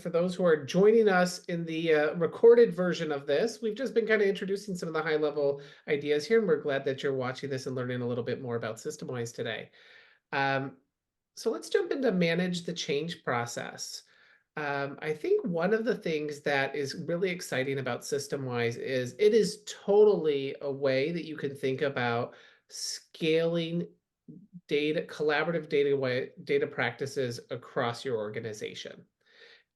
For those who are joining us in the recorded version of this, we've just been kind of introducing some of the high level ideas here, and we're glad that you're watching this and learning a little bit more about Systemwise today. Um, so let's jump into manage the change process. I think one of the things that is really exciting about Systemwise is it is totally a way that you can think about scaling collaborative data practices across your organization.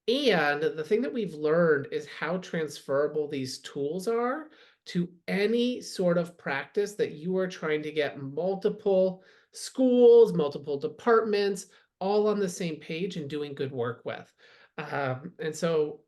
And the thing that we've learned is how transferable these tools are to any sort of practice that you are trying to get multiple schools, multiple departments, all on the same page and doing good work with. And so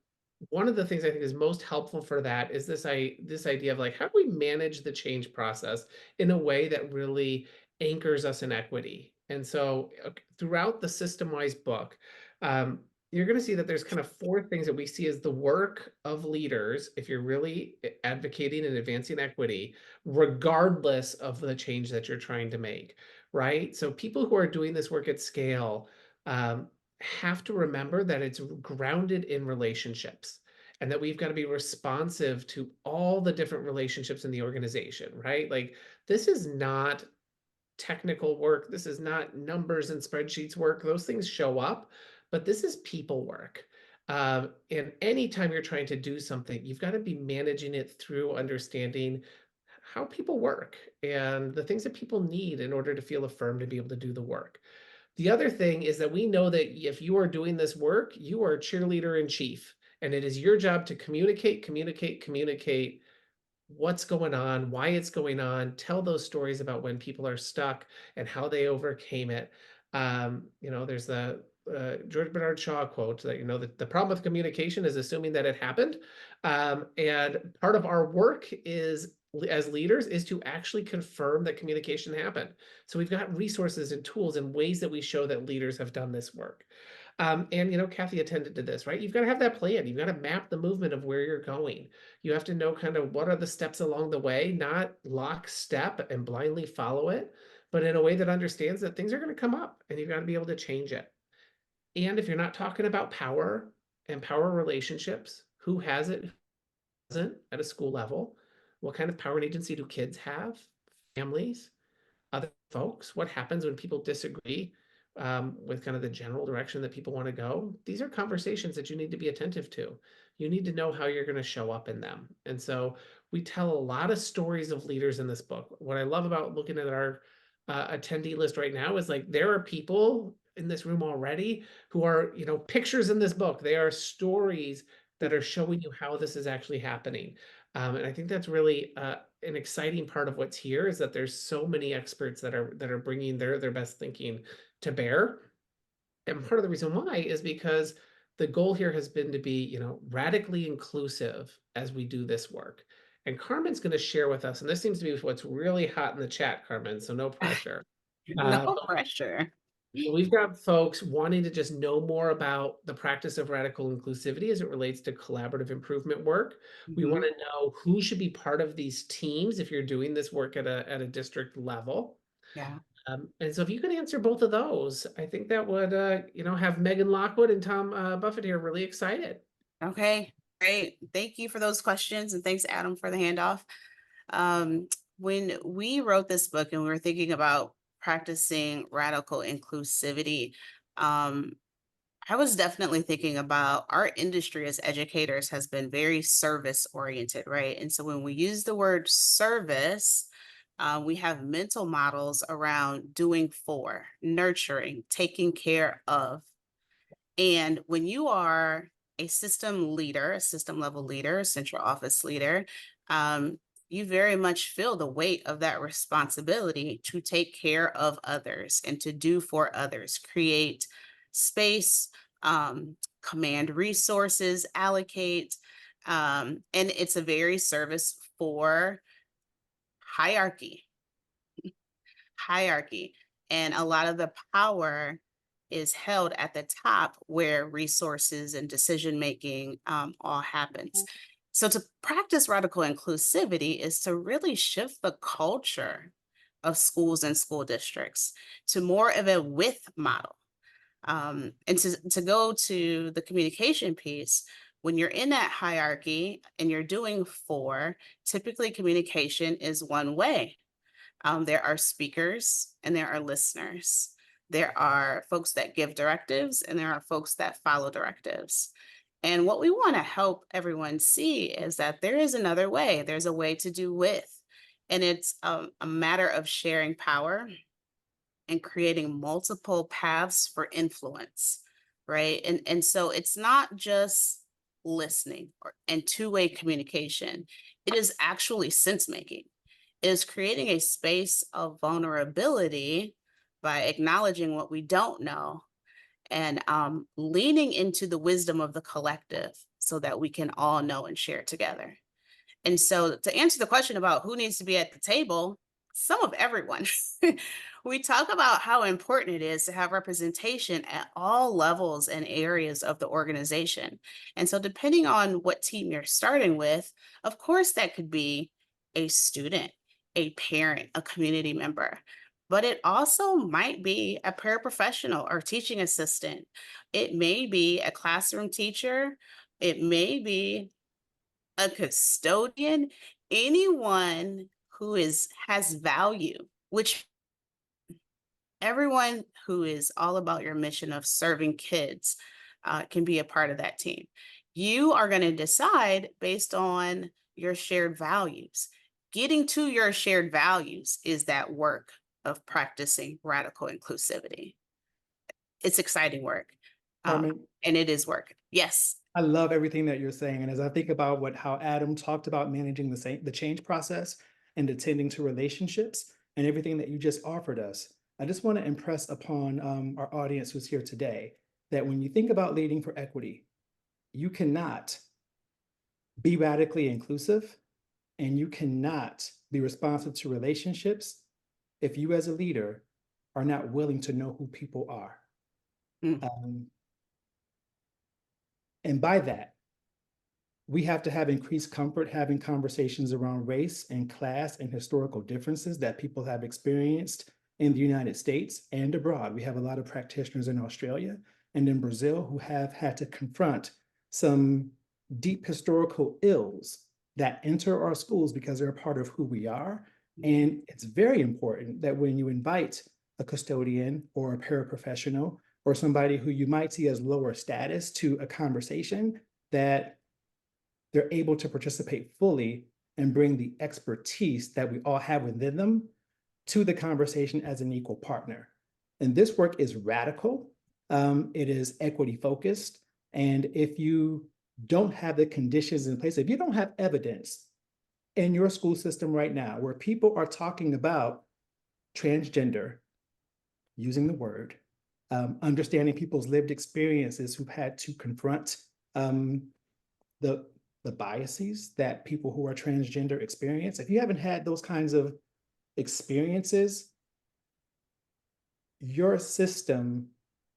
one of the things I think is most helpful for that is this idea of like, how do we manage the change process in a way that really anchors us in equity? And so throughout the Systemwise book, um, you're going to see that there's kind of four things that we see as the work of leaders if you're really advocating and advancing equity, regardless of the change that you're trying to make, right? So people who are doing this work at scale have to remember that it's grounded in relationships and that we've got to be responsive to all the different relationships in the organization, right? Like this is not technical work. This is not numbers and spreadsheets work. Those things show up, but this is people work. And anytime you're trying to do something, you've got to be managing it through understanding how people work and the things that people need in order to feel affirmed to be able to do the work. The other thing is that we know that if you are doing this work, you are a cheerleader in chief, and it is your job to communicate what's going on, why it's going on, tell those stories about when people are stuck and how they overcame it. There's the George Bernard Shaw quote that, the problem with communication is assuming that it happened. And part of our work is as leaders is to actually confirm that communication happened. So we've got resources and tools and ways that we show that leaders have done this work. And Kathy attended to this, right? You've got to have that plan. You've got to map the movement of where you're going. You have to know kind of what are the steps along the way, not lockstep and blindly follow it, but in a way that understands that things are going to come up and you've got to be able to change it. And if you're not talking about power and power relationships, who has it, who doesn't at a school level? What kind of power and agency do kids have? Families, other folks? What happens when people disagree with kind of the general direction that people want to go? These are conversations that you need to be attentive to. You need to know how you're going to show up in them. And so we tell a lot of stories of leaders in this book. What I love about looking at our attendee list right now is like there are people in this room already who are, pictures in this book. They are stories that are showing you how this is actually happening. And I think that's really an exciting part of what's here is that there's so many experts that are bringing their best thinking to bear. And part of the reason why is because the goal here has been to be, radically inclusive as we do this work. And Carmen's going to share with us, and this seems to be what's really hot in the chat, Carmen, so no pressure. No pressure. We've got folks wanting to just know more about the practice of radical inclusivity as it relates to collaborative improvement work. We want Mhm. to know who should be part of these teams if you're doing this work at a district level. Yeah. And so if you could answer both of those, I think that would, have Megan Lockwood and Tom Buffett here really excited. Okay. Great. Thank you for those questions. And thanks, Adam, for the handoff. Um, when we wrote this book and we were thinking about practicing radical inclusivity, um, I was definitely thinking about our industry as educators has been very service oriented, right? And so when we use the word service, we have mental models around doing for, nurturing, taking care of. And when you are a system leader, a system level leader, a central office leader, um, you very much feel the weight of that responsibility to take care of others and to do for others, create space, command resources, allocate. And it's a very service for hierarchy, hierarchy. And a lot of the power is held at the top where resources and decision making all happens. So to practice radical inclusivity is to really shift the culture of schools and school districts to more of a with model. And to go to the communication piece, when you're in that hierarchy and you're doing four, typically communication is one way. There are speakers and there are listeners. There are folks that give directives and there are folks that follow directives. And what we want to help everyone see is that there is another way. There's a way to do with. And it's a matter of sharing power and creating multiple paths for influence, right? And so it's not just listening and two-way communication. It is actually sense making. It is creating a space of vulnerability by acknowledging what we don't know and leaning into the wisdom of the collective so that we can all know and share together. And so, to answer the question about who needs to be at the table, some of everyone. We talk about how important it is to have representation at all levels and areas of the organization. And so, depending on what team you're starting with, of course, that could be a student, a parent, a community member. But it also might be a paraprofessional or teaching assistant. It may be a classroom teacher. It may be a custodian, anyone who has value, which everyone who is all about your mission of serving kids can be a part of that team. You are going to decide based on your shared values. Getting to your shared values is that work of practicing radical inclusivity. It's exciting work, um, Carmen, and it is work. Yes. I love everything that you're saying. And as I think about how Adam talked about managing the change process and attending to relationships and everything that you just offered us, I just want to impress upon our audience who's here today that when you think about leading for equity, you cannot be radically inclusive and you cannot be responsive to relationships if you as a leader are not willing to know who people are. Mm. And by that, we have to have increased comfort having conversations around race and class and historical differences that people have experienced in the United States and abroad. We have a lot of practitioners in Australia and in Brazil who have had to confront some deep historical ills that enter our schools because they're a part of who we are. And it's very important that when you invite a custodian or a paraprofessional or somebody who you might see as lower status to a conversation, that they're able to participate fully and bring the expertise that we all have within them to the conversation as an equal partner. And this work is radical. It is equity focused. And if you don't have the conditions in place, if you don't have evidence in your school system right now where people are talking about transgender, using the word, understanding people's lived experiences who've had to confront the biases that people who are transgender experience. If you haven't had those kinds of experiences, your system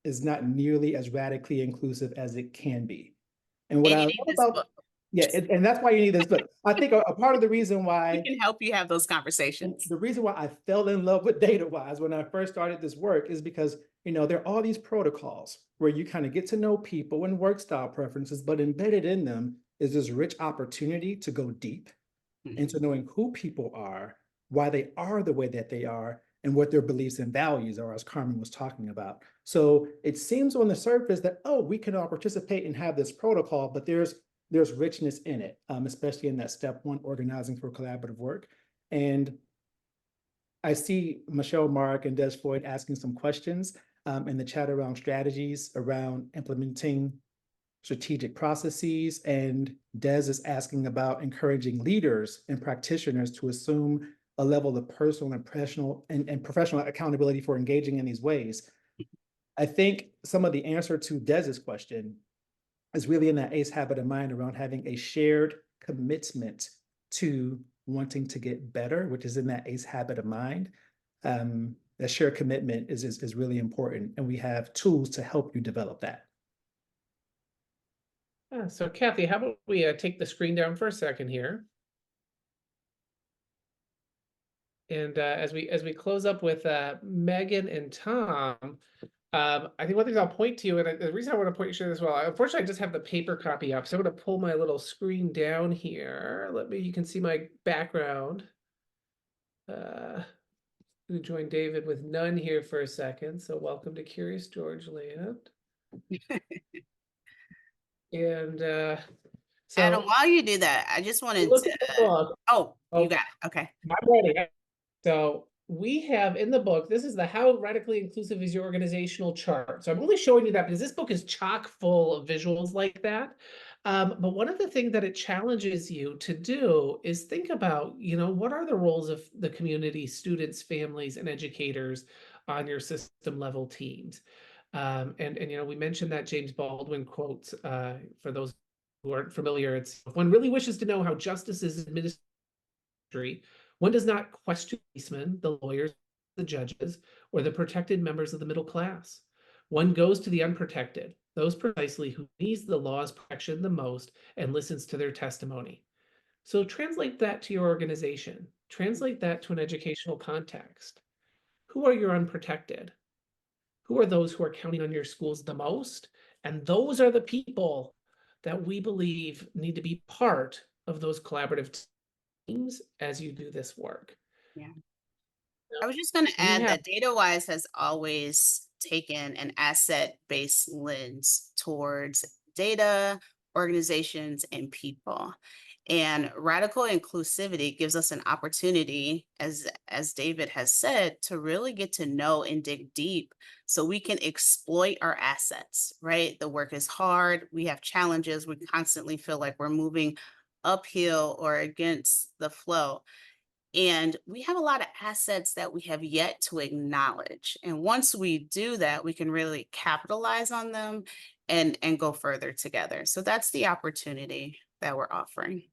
is not nearly as radically inclusive as it can be. And what And I you love need this about, book. yeah, and that's why you need this book. I think a part of the reason We why, can help you have those and conversations. the reason why I fell in love with DataWise when I first started this work is because, there are all these protocols where you kind of get to know people and work style preferences, but embedded in them is this rich opportunity to go deep into knowing who people are, why they are the way that they are, and what their beliefs and values are, as Carmen was talking about. So it seems on the surface that, oh, we can all participate and have this protocol, but there's richness in it, especially in that step one, organizing for collaborative work. And I see Michelle Mark and Des Floyd asking some questions in the chat around strategies around implementing strategic processes. And Des is asking about encouraging leaders and practitioners to assume a level of personal and professional accountability for engaging in these ways. I think some of the answer to Des's question is really in that ACE habit of mind around having a shared commitment to wanting to get better, which is in that ACE habit of mind. That shared commitment is really important, and we have tools to help you develop that. So Kathy, how about we take the screen down for a second here? And as we close up with Megan and Tom, I think one thing I'll point to, and the reason I want to point you to this, well, unfortunately, I just have the paper copy up, so I'm going to pull my little screen down here. You can see my background. I'm going to join David with none here for a second. So welcome to Curious George Land. And Adam, so while you do that, I just wanted look to, at the book. oh, you Oh, got it. Okay. I'm ready. So we have in the book, this is the How Radically Inclusive is Your Organizational Chart. So I'm only showing you that because this book is chock full of visuals like that. But one of the things that it challenges you to do is think about, what are the roles of the community, students, families, and educators on your system level teams? And we mentioned that James Baldwin quote, for those who aren't familiar, it's one really wishes to know how justice is administered. One does not question policemen, the lawyers, the judges, or the protected members of the middle class. One goes to the unprotected, those precisely who needs the law's protection the most and listens to their testimony. So translate that to your organization. Translate that to an educational context. Who are your unprotected? Who are those who are counting on your schools the most? And those are the people that we believe need to be part of those collaborative teams as you do this work. Yeah. I was just going to We add have that DataWise has always taken an asset-based lens towards data, organizations, and people. And radical inclusivity gives us an opportunity, as David has said, to really get to know and dig deep so we can exploit our assets, right? The work is hard. We have challenges. We constantly feel like we're moving uphill or against the flow. And we have a lot of assets that we have yet to acknowledge. And once we do that, we can really capitalize on them and go further together. So that's the opportunity that we're offering.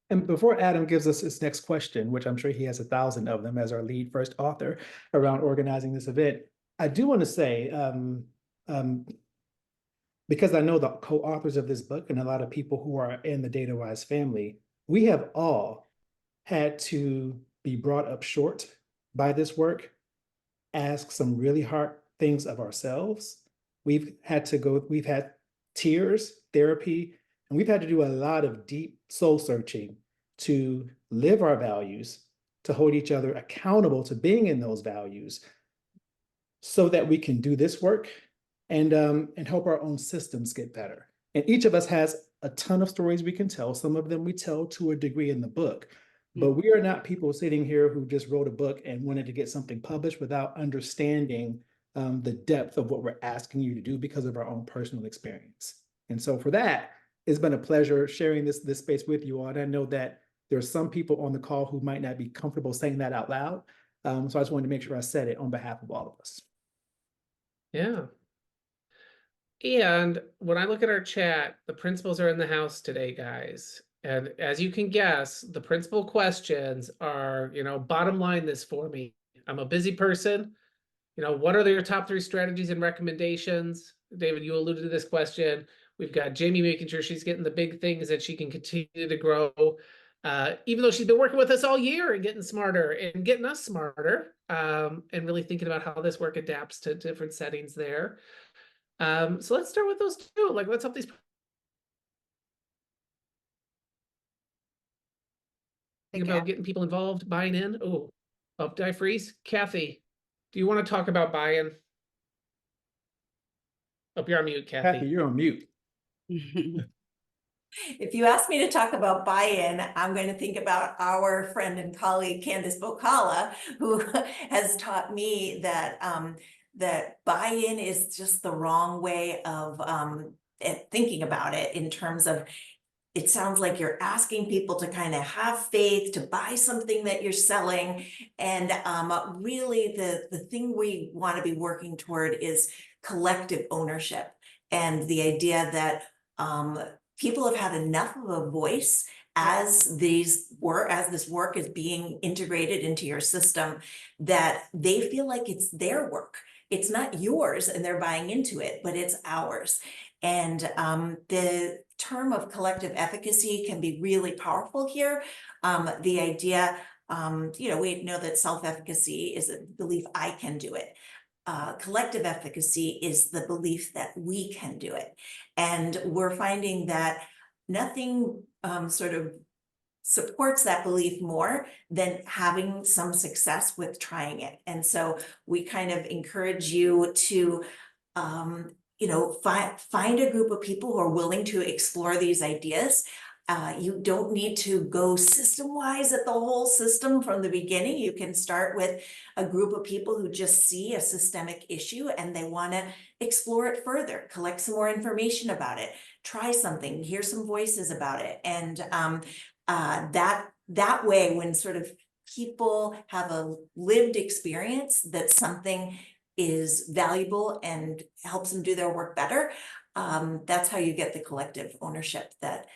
And before Adam gives us his next question, which I'm sure he has 1,000 of them as our lead first author around organizing this event, I do want to say, because I know the co-authors of this book and a lot of people who are in the DataWise family, we have all had to be brought up short by this work, ask some really hard things of ourselves. We've had tears, therapy, and we've had to do a lot of deep soul searching to live our values, to hold each other accountable to being in those values so that we can do this work and help our own systems get better. And each of us has a ton of stories we can tell. Some of them we tell to a degree in the book, but we are not people sitting here who just wrote a book and wanted to get something published without understanding the depth of what we're asking you to do because of our own personal experience. And so for that, it's been a pleasure sharing this space with you all. And I know that there's some people on the call who might not be comfortable saying that out loud. So I just wanted to make sure I said it on behalf of all of us. Yeah. And when I look at our chat, the principals are in the house today, guys. And as you can guess, the principal questions are, bottom line this for me. I'm a busy person. What are your top 3 strategies and recommendations? David, you alluded to this question. We've got Jamie making sure she's getting the big things that she can continue to grow. Even though she's been working with us all year and getting smarter and getting us smarter, and really thinking about how this work adapts to different settings there. So let's start with those 2. Let's help these. Think about getting people involved, buying in. Oh, did I freeze? Kathy, do you want to talk about buy-in? Oh, you're on mute, Kathy. Kathy, you're on mute. If you ask me to talk about buy-in, I'm going to think about our friend and colleague Candice Bocala, who has taught me that that buy-in is just the wrong way of thinking about it, in terms of, it sounds like you're asking people to kind of have faith, to buy something that you're selling. And really the thing we want to be working toward is collective ownership, and the idea that people have had enough of a voice as this work is being integrated into your system, that they feel like it's their work. It's not yours and they're buying into it, but it's ours. And the term of collective efficacy can be really powerful here. The idea We know that self-efficacy is a belief I can do it. Collective efficacy is the belief that we can do it. And we're finding that nothing sort of supports that belief more than having some success with trying it. And so we kind of encourage you to find a group of people who are willing to explore these ideas. You don't need to go system-wise at the whole system from the beginning. You can start with a group of people who just see a systemic issue and they want to explore it further, collect some more information about it, try something, hear some voices about it. And that way, when sort of people have a lived experience that something is valuable and helps them do their work better, that's how you get the collective ownership that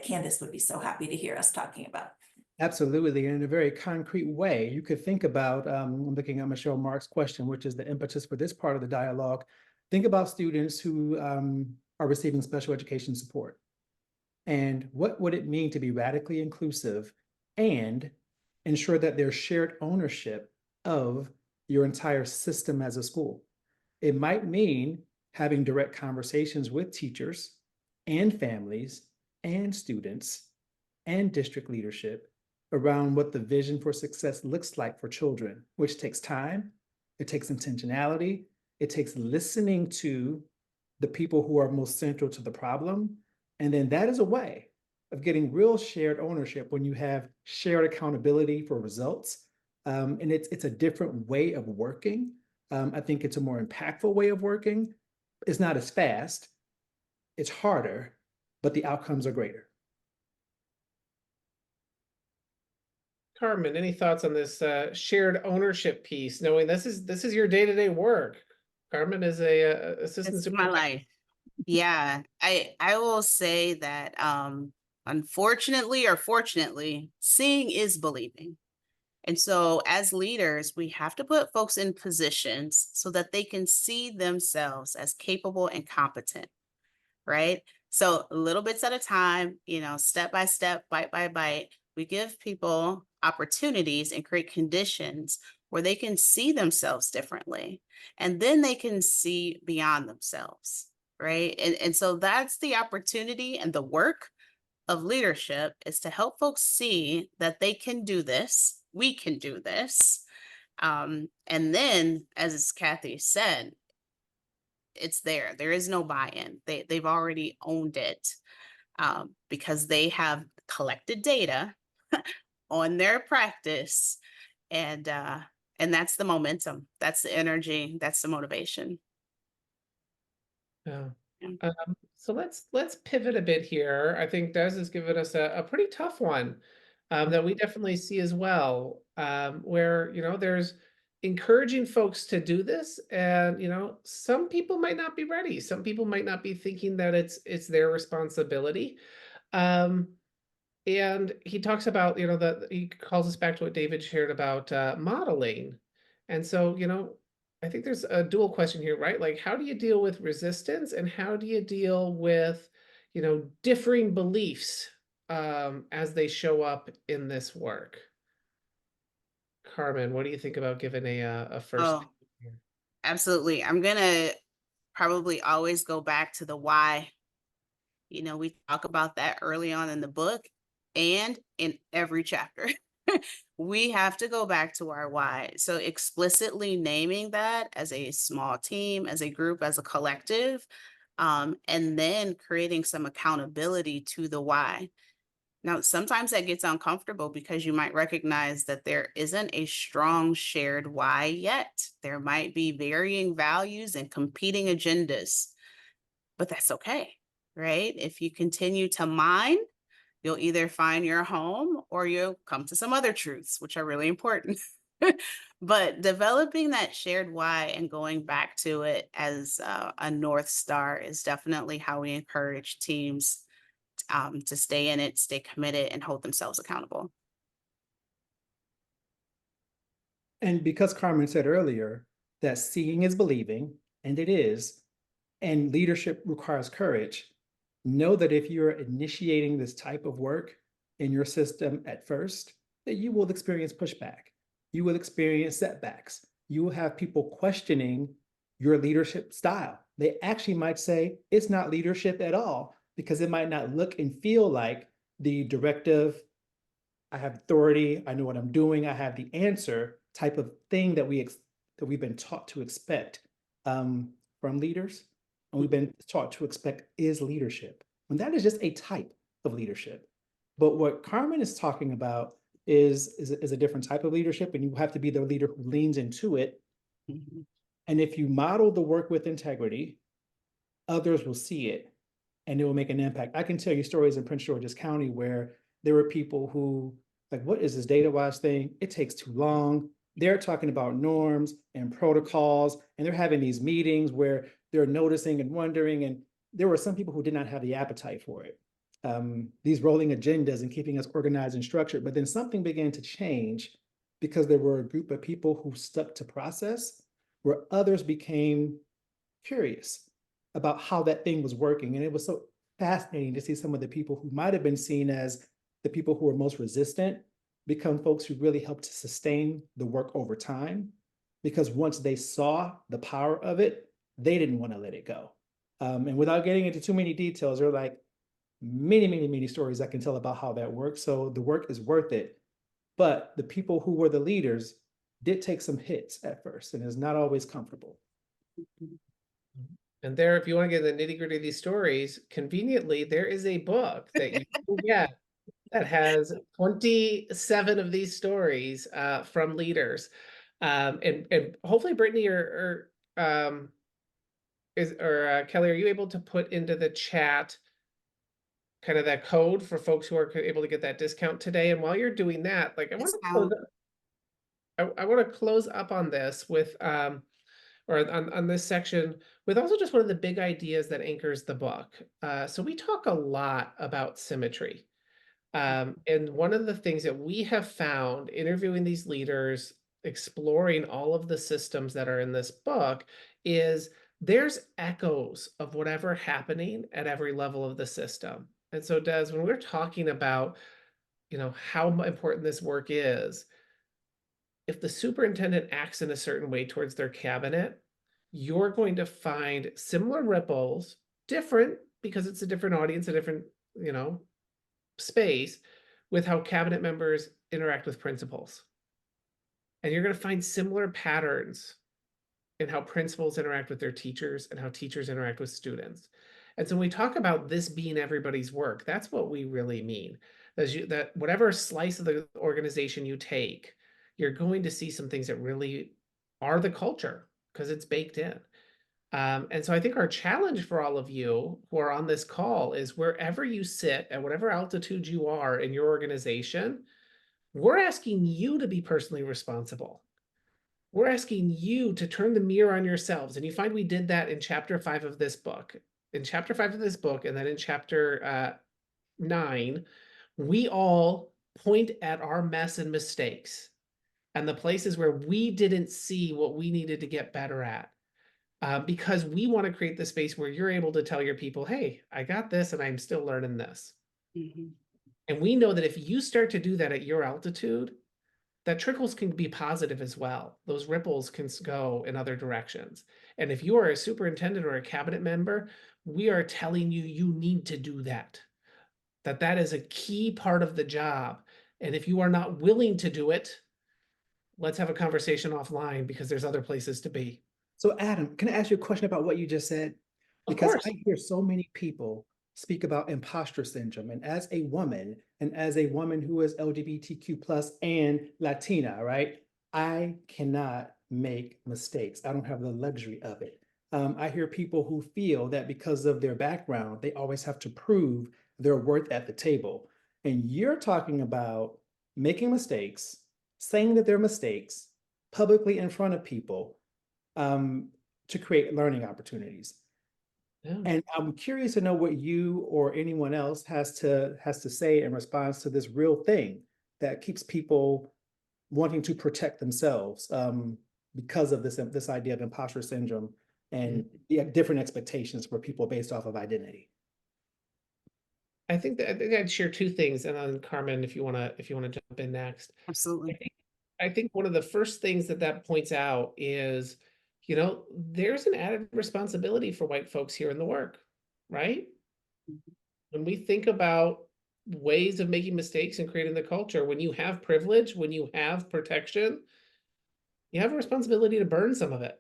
Candace would be so happy to hear us talking about. Absolutely. And in a very concrete way, you could think about, I'm looking at Michelle Mark's question, which is the impetus for this part of the dialogue. Think about students who are receiving special education support. And what would it mean to be radically inclusive and ensure that there's shared ownership of your entire system as a school? It might mean having direct conversations with teachers and families and students and district leadership around what the vision for success looks like for children, which takes time, it takes intentionality, it takes listening to the people who are most central to the problem. And then that is a way of getting real shared ownership when you have shared accountability for results. And it's a different way of working. I think it's a more impactful way of working. It's not as fast, it's harder, but the outcomes are greater. Carmen, any thoughts on this shared ownership piece, knowing this is your day-to-day work? Carmen is a assistant It's my superintendent. life. Yeah, I will say that unfortunately or fortunately, seeing is believing. And so as leaders, we have to put folks in positions so that they can see themselves as capable and competent, right? So little bits at a time, step by step, bite by bite, we give people opportunities and create conditions where they can see themselves differently. And then they can see beyond themselves, right? And so that's the opportunity and the work of leadership, is to help folks see that they can do this, we can do this. And then, as Kathy said, it's there. There is no buy-in. They've already owned it, because they have collected data on their practice, and that's the momentum, that's the energy, that's the motivation. Yeah. Yeah. So let's pivot a bit here. I think Des has given us a pretty tough one that we definitely see as well, where there's encouraging folks to do this, and some people might not be ready. Some people might not be thinking that it's their responsibility. And he talks about that he calls us back to what David shared about modeling, and so I think there's a dual question here, right? Like, how do you deal with resistance, and how do you deal with, differing beliefs as they show up in this work? Carmen, what do you think about giving a first? Oh, absolutely. I'm gonna probably always go back to the why. We talk about that early on in the book and in every chapter. We have to go back to our why. So explicitly naming that as a small team, as a group, as a collective, and then creating some accountability to the why. Now, sometimes that gets uncomfortable because you might recognize that there isn't a strong shared why yet. There might be varying values and competing agendas, but that's okay, right? If you continue to mine, you'll either find your home or you'll come to some other truths, which are really important. But developing that shared why and going back to it as a North Star is definitely how we encourage teams to stay in it, stay committed, and hold themselves accountable. And because Carmen said earlier that seeing is believing, and it is, and leadership requires courage, know that if you're initiating this type of work in your system at first, that you will experience pushback. You will experience setbacks. You will have people questioning your leadership style. They actually might say it's not leadership at all because it might not look and feel like the directive, I have authority, I know what I'm doing, I have the answer type of thing that we've been taught to expect from leaders, and we've been taught to expect is leadership. And that is just a type of leadership. But what Carmen is talking about is a different type of leadership, and you have to be the leader who leans into it. Mhm. And if you model the work with integrity, others will see it and it will make an impact. I can tell you stories in Prince George's County where there were people who, like, what is this data watch thing? It takes too long. They're talking about norms and protocols, and they're having these meetings where they're noticing and wondering. And there were some people who did not have the appetite for it. These rolling agendas and keeping us organized and structured. But then something began to change because there were a group of people who stuck to process, where others became curious about how that thing was working. And it was so fascinating to see some of the people who might have been seen as the people who were most resistant become folks who really helped to sustain the work over time. Because once they saw the power of it, they didn't want to let it go. And without getting into too many details, there are like many stories I can tell about how that works. So the work is worth it. But the people who were the leaders did take some hits at first, and it's not always comfortable. And there, if you want to get the nitty-gritty of these stories, conveniently, there is a book that you can get that has 27 of these stories from leaders. And hopefully Brittany or Kelly, are you able to put into the chat kind of that code for folks who are able to get that discount today? And while you're doing that, like I want to close up on this with or on this section with also just one of the big ideas that anchors the book. So we talk a lot about symmetry. And one of the things that we have found interviewing these leaders, exploring all of the systems that are in this book, is there's echoes of whatever happening at every level of the system. And so Des, when we're talking about, how important this work is, if the superintendent acts in a certain way towards their cabinet, you're going to find similar ripples, different because it's a different audience, a different, space with how cabinet members interact with principals. And you're going to find similar patterns in how principals interact with their teachers and how teachers interact with students. And so when we talk about this being everybody's work, that's what we really mean. That whatever slice of the organization you take, you're going to see some things that really are the culture because it's baked in. And so I think our challenge for all of you who are on this call is wherever you sit at whatever altitude you are in your organization, we're asking you to be personally responsible. We're asking you to turn the mirror on yourselves. And you find we did that in chapter 5 of this book. In chapter 5 of this book, and then in chapter 9, we all point at our mess and mistakes and the places where we didn't see what we needed to get better at. Because we want to create the space where you're able to tell your people, hey, I got this and I'm still learning this. Mhm. And we know that if you start to do that at your altitude, that trickles can be positive as well. Those ripples can go in other directions. And if you are a superintendent or a cabinet member, we are telling you, you need to do that. That is a key part of the job. And if you are not willing to do it, let's have a conversation offline because there's other places to be. So Adam, can I ask you a question about what you just said? Of Because course. I hear so many people speak about imposter syndrome. And as a woman who is LGBTQ plus and Latina, right? I cannot make mistakes. I don't have the luxury of it. I hear people who feel that because of their background, they always have to prove their worth at the table. And you're talking about making mistakes, saying that they're mistakes publicly in front of people, to create learning opportunities. Yeah. And I'm curious to know what you or anyone else has to say in response to this real thing that keeps people wanting to protect themselves, because of this idea of imposter syndrome and the different expectations for people based off of identity. I think I'd share two things, and then Carmen, if you wanna jump in next. Absolutely. I think one of the first things that points out is, there's an added responsibility for white folks here in the work, right? Mhm. When we think about ways of making mistakes and creating the culture, when you have privilege, when you have protection, you have a responsibility to burn some of it.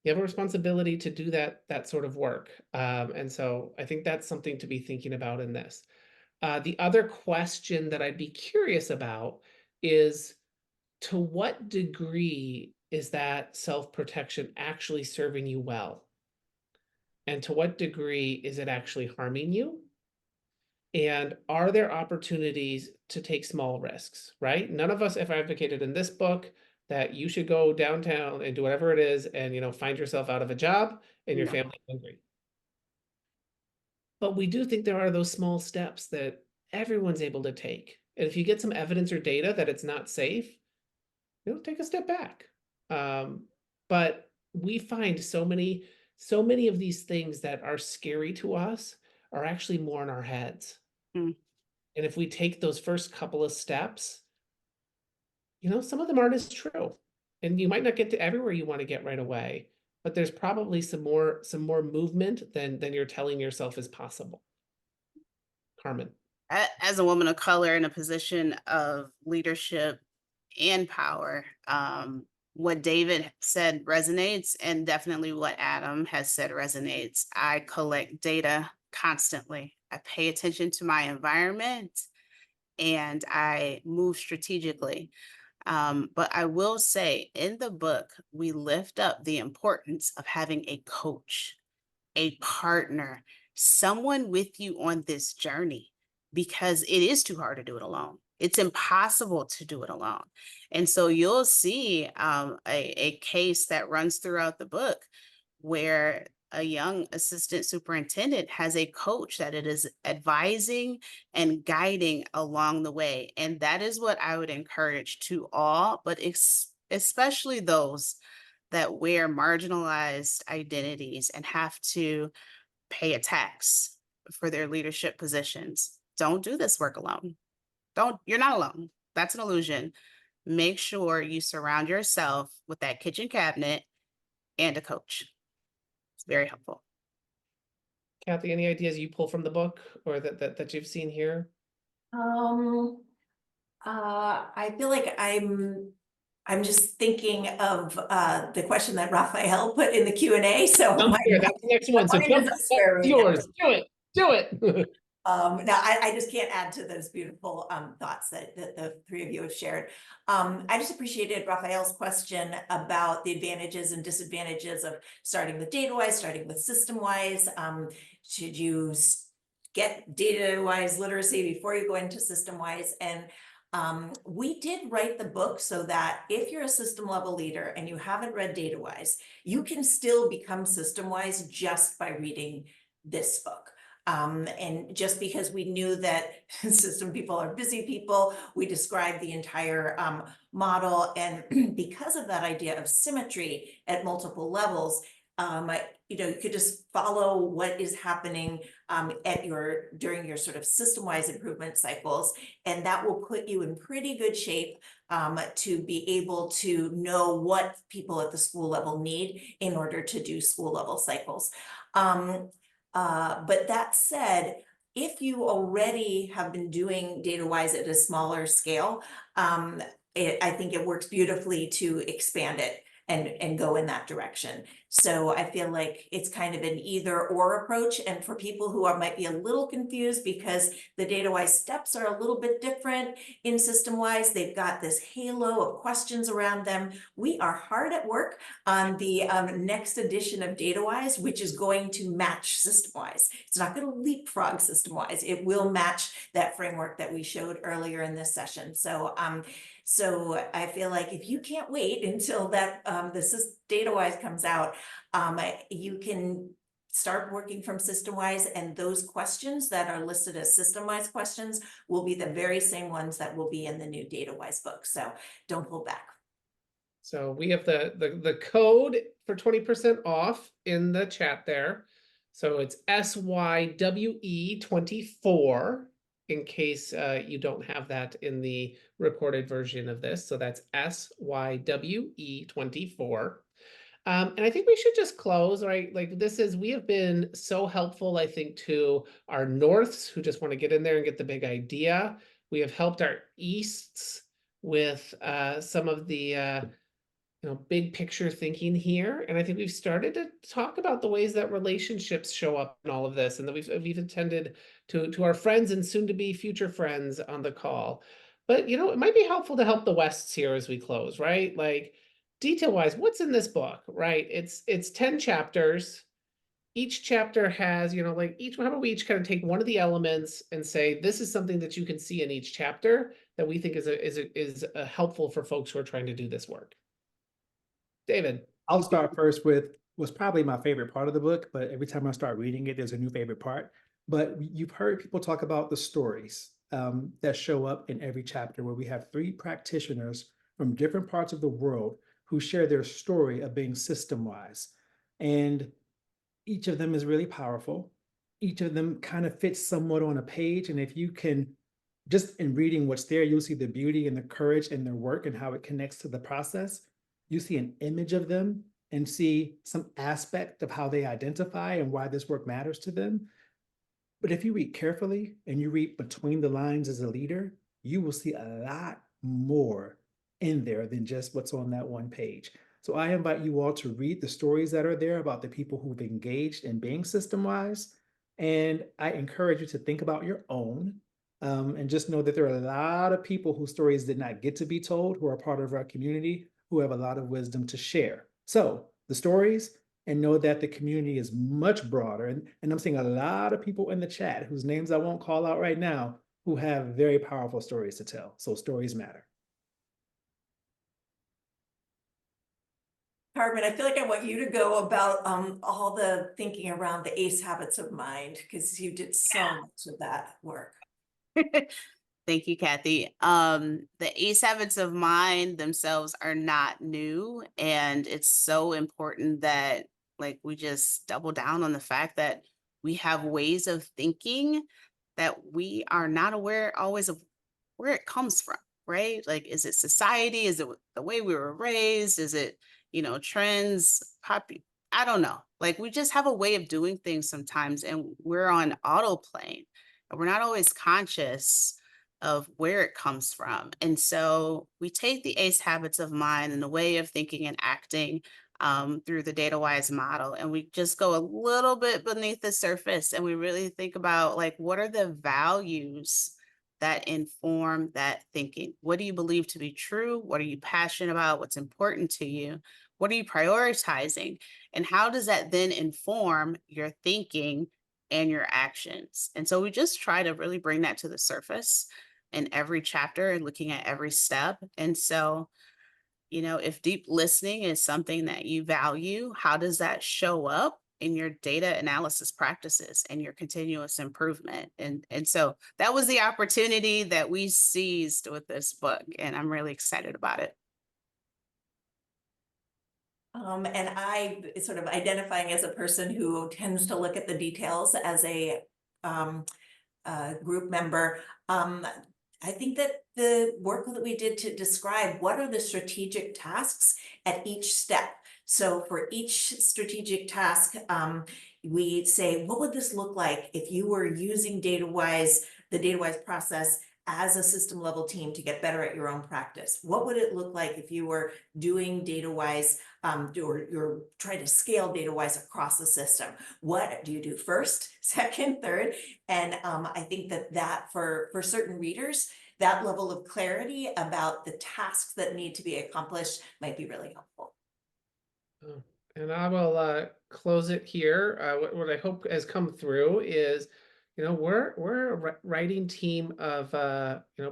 You have a responsibility to do that sort of work. And so I think that's something to be thinking about in this. The other question that I'd be curious about is, to what degree is that self-protection actually serving you well? And to what degree is it actually harming you? And are there opportunities to take small risks, right? None of us have advocated in this book that you should go downtown and do whatever it is and, find yourself out of a job and your No. family hungry. But we do think there are those small steps that everyone's able to take. And if you get some evidence or data that it's not safe, take a step back. But we find so many of these things that are scary to us are actually more in our heads. Mm. And if we take those first couple of steps, some of them aren't as true. And you might not get to everywhere you want to get right away, but there's probably some more movement than you're telling yourself is possible. Carmen. As a woman of color in a position of leadership and power, what David said resonates, and definitely what Adam has said resonates. I collect data constantly. I pay attention to my environment and I move strategically. But I will say in the book, we lift up the importance of having a coach, a partner, someone with you on this journey, because it is too hard to do it alone. It's impossible to do it alone. And so you'll see a case that runs throughout the book where a young assistant superintendent has a coach that it is advising and guiding along the way. And that is what I would encourage to all, but especially those that wear marginalized identities and have to pay a tax for their leadership positions. Don't do this work alone. You're not alone. That's an illusion. Make sure you surround yourself with that kitchen cabinet and a coach. It's very helpful. Kathy, any ideas you pull from the book or that you've seen here? I feel like I'm just thinking of the question that Raphael put in the Q&A. So Here, that's the next one. So mind is jump, elsewhere that's right now. yours. Do it. Now I just can't add to those beautiful thoughts that the three of you have shared. I just appreciated Raphael's question about the advantages and disadvantages of starting with DataWise, starting with SystemWise. Should you get DataWise literacy before you go into SystemWise? And we did write the book so that if you're a system level leader and you haven't read DataWise, you can still become SystemWise just by reading this book. And just because we knew that system people are busy people, we described the entire model. And because of that idea of symmetry at multiple levels, you could just follow what is happening during your sort of system-wise improvement cycles, and that will put you in pretty good shape to be able to know what people at the school level need in order to do school level cycles. But that said, if you already have been doing DataWise at a smaller scale, I think it works beautifully to expand it and go in that direction. So I feel like it's kind of an either or approach. And for people who might be a little confused because the DataWise steps are a little bit different in SystemWise, they've got this halo of questions around them. We are hard at work on the next edition of DataWise, which is going to match SystemWise. It's not going to leapfrog SystemWise. It will match that framework that we showed earlier in this session. So I feel like if you can't wait until that this DataWise comes out, you can start working from SystemWise, and those questions that are listed as SystemWise questions will be the very same ones that will be in the new DataWise book. So don't pull back. So we have the code for 20% off in the chat there. So it's SYWE24, in case you don't have that in the recorded version of this. So that's SYWE24. And I think we should just close, right? Like we have been so helpful, I think, to our Norths who just want to get in there and get the big idea. We have helped our Easts with some of the big picture thinking here. And I think we've started to talk about the ways that relationships show up in all of this, and that we've attended to our friends and soon to be future friends on the call. But it might be helpful to help the Wests here as we close, right? Like detail wise, what's in this book, right? It's 10 chapters. Each chapter has, how about we each kind of take one of the elements and say, this is something that you can see in each chapter that we think is helpful for folks who are trying to do this work. David. I'll start first with what's probably my favorite part of the book, but every time I start reading it, there's a new favorite part. But you've heard people talk about the stories that show up in every chapter, where we have 3 practitioners from different parts of the world who share their story of being system-wise. And each of them is really powerful. Each of them kind of fits somewhat on a page. And if you can, just in reading what's there, you'll see the beauty and the courage in their work and how it connects to the process. You see an image of them and see some aspect of how they identify and why this work matters to them. But if you read carefully and you read between the lines as a leader, you will see a lot more in there than just what's on that one page. So I invite you all to read the stories that are there about the people who've engaged in being system-wise. And I encourage you to think about your own, and just know that there are a lot of people whose stories did not get to be told, who are part of our community, who have a lot of wisdom to share. So the stories, and know that the community is much broader. And I'm seeing a lot of people in the chat whose names I won't call out right now, who have very powerful stories to tell. So stories matter. Carmen, I feel like I want you to go about all the thinking around the ACE habits of mind, because you did so much of that work. Thank you, Kathy. The ACE habits of mind themselves are not new, and it's so important that we just double down on the fact that we have ways of thinking that we are not aware always of where it comes from, right? Like, is it society? Is it the way we were raised? Is it, trends? I don't know. Like, we just have a way of doing things sometimes, and we're on autoplane, and we're not always conscious of where it comes from. And so we take the ACE habits of mind and the way of thinking and acting through the DataWise model, and we just go a little bit beneath the surface, and we really think about what are the values that inform that thinking? What do you believe to be true? What are you passionate about? What's important to you? What are you prioritizing? And how does that then inform your thinking and your actions? And so we just try to really bring that to the surface in every chapter and looking at every step. And so, if deep listening is something that you value, how does that show up in your data analysis practices and your continuous improvement? And so that was the opportunity that we seized with this book, and I'm really excited about it. And I sort of identifying as a person who tends to look at the details as a group member. I think that the work that we did to describe what are the strategic tasks at each step. So for each strategic task, we say, what would this look like if you were using DataWise, the DataWise process as a system level team to get better at your own practice? What would it look like if you were doing DataWise or you're trying to scale DataWise across the system? What do you do first, second, third? And I think that for certain readers, that level of clarity about the tasks that need to be accomplished might be really helpful. And I will close it here. What I hope has come through is, we're a writing team of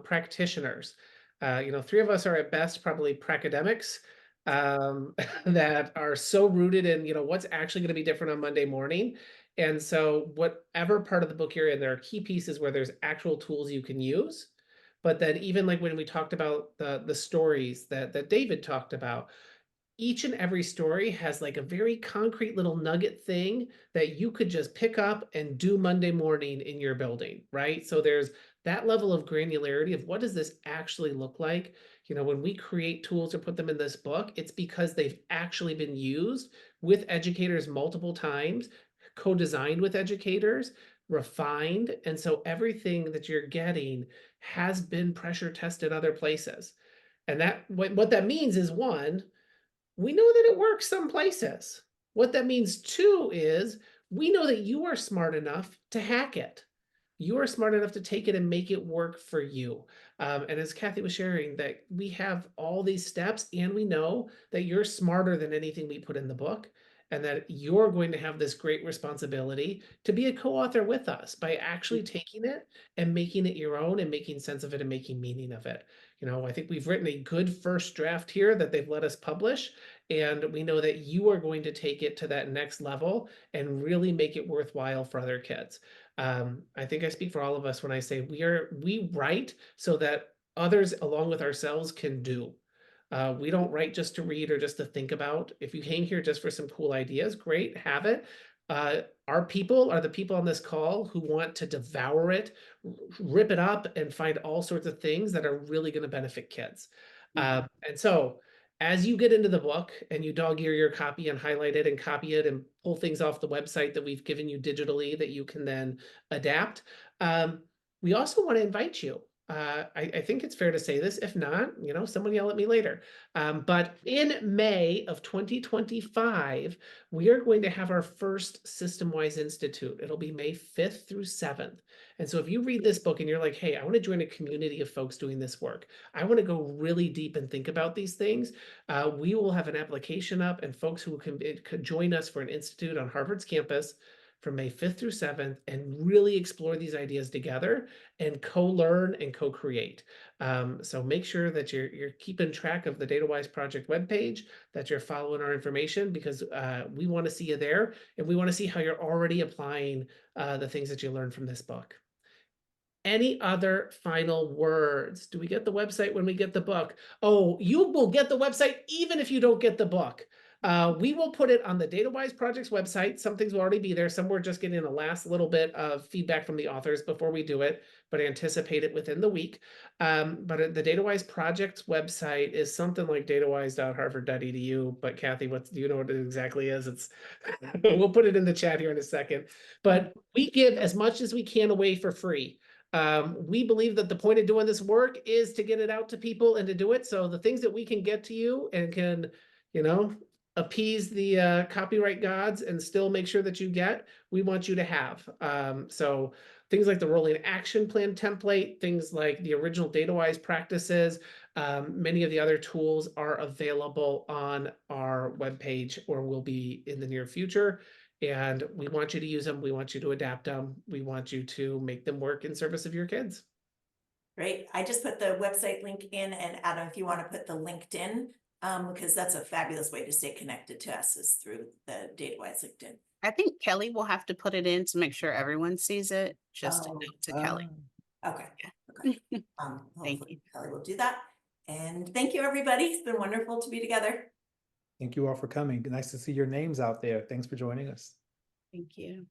practitioners. 3 of us are at best probably pracademics that are so rooted in what's actually going to be different on Monday morning. And so whatever part of the book you're in, there are key pieces where there's actual tools you can use. But then even when we talked about the stories that David talked about, each and every story has like a very concrete little nugget thing that you could just pick up and do Monday morning in your building, right? So there's that level of granularity of what does this actually look like? You know, when we create tools or put them in this book, it's because they've actually been used with educators multiple times, co-designed with educators, refined. And so everything that you're getting has been pressure tested other places. And that what that means is, one, we know that it works some places. What that means too is we know that you are smart enough to hack it. You are smart enough to take it and make it work for you. And as Kathy was sharing, that we have all these steps, and we know that you're smarter than anything we put in the book, and that you're going to have this great responsibility to be a co-author with us by actually taking it and making it your own and making sense of it and making meaning of it. You know, I think we've written a good first draft here that they've let us publish, and we know that you are going to take it to that next level and really make it worthwhile for other kids. I think I speak for all of us when I say we write so that others along with ourselves can do. We don't write just to read or just to think about. If you came here just for some cool ideas, great, have it. Our people are the people on this call who want to devour it, rip it up, and find all sorts of things that are really going to benefit kids. And so as you get into the book and you dog ear your copy and highlight it and copy it and pull things off the website that we've given you digitally that you can then adapt, we also want to invite you. I think it's fair to say this. If not, you know, someone yell at me later. But in May of 2025, we are going to have our first Systemwise Institute. It'll be May 5th through 7th. And so if you read this book and you're like, hey, I want to join a community of folks doing this work, I want to go really deep and think about these things, we will have an application up, and folks who could join us for an institute on Harvard's campus from May 5th through 7th and really explore these ideas together and co-learn and co-create. So make sure that you're keeping track of the DataWise Project webpage, that you're following our information, because we want to see you there, and we want to see how you're already applying the things that you learned from this book. Any other final words? Do we get the website when we get the book? Oh, you will get the website even if you don't get the book. We will put it on the DataWise Project's website. Some things will already be there. Some we're just getting a last little bit of feedback from the authors before we do it, but anticipate it within the week. But the DataWise Project's website is something like datawise.harvard.edu. But Kathy, do you know what it exactly is? It's we'll put it in the chat here in a second. But we give as much as we can away for free. We believe that the point of doing this work is to get it out to people and to do it. So the things that we can get to you and can, you know, appease the copyright gods and still make sure that you get, we want you to have. So things like the rolling action plan template, things like the original DataWise practices, many of the other tools are available on our webpage or will be in the near future. And we want you to use them. We want you to adapt them. We want you to make them work in service of your kids. Great. I just put the website link in, and Adam, if you want to put the LinkedIn, because that's a fabulous way to stay connected to us is through the DataWise LinkedIn. I think Kelly will have to put it in to make sure everyone sees it, just a Oh, note to Kelly. Okay. Yeah. Okay. Thank Hopefully you. Kelly will do that. And thank you, everybody. It's been wonderful to be together. Thank you all for coming. Nice to see your names out there. Thanks for joining us. Thank you.